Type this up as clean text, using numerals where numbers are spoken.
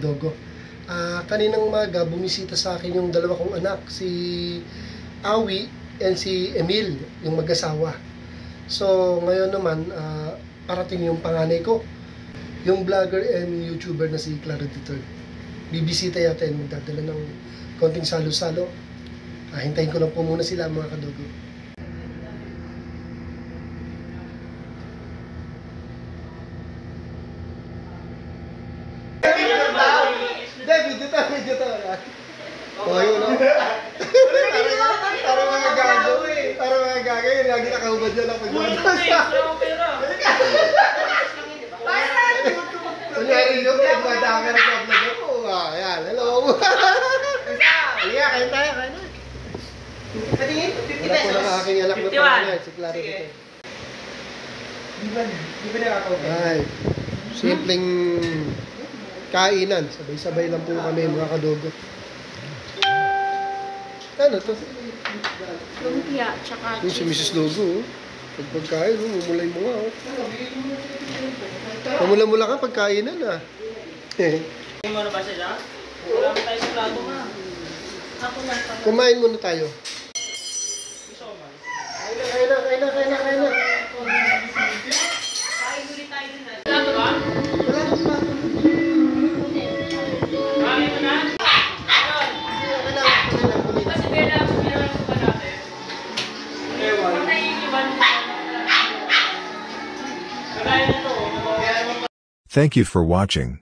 Kadogo. Kaninang umaga, bumisita sa akin yung dalawa kong anak, si Awi and si Emil, yung mag-asawa. So, ngayon naman, parating yung panganay ko, yung vlogger and YouTuber na si Clarity Third. Bibisita yata and magdadala ng konting salo-salo. Hintayin ko lang po muna sila, mga Kadogo. Video to. Oh, yun, no? Para mga gago. Para mga gago. Yung lagi nakahubad dyan ang pagbatas. Kunyari nyo, pagmadami ng pagbatas ko. Ayan, hello. Halika, kain tayo, kain na. Patingin, 50 pesos. Wala po ng aking anak na pangalan, si Clara dito. Di ba nakakawin? Ay, simpleng kainan. Sabay-sabay lang po kami, mga Kadogo. Ano to? Lumpia, tsaka Yung si Mrs. Logo, pagkain, mumulay mo nga. Pamula-mula ka, pagkainan ah. Kumain mo na ba siya? Wala mo tayo sa plato nga. Kumain muna tayo. Kain na. Kain ulit tayo na. Plato ba? Wala akong plato. Kain mo na? Kasi Bella, sumilang ko ba natin? Patay yung iban mo. Kagaya na to. Thank you for watching.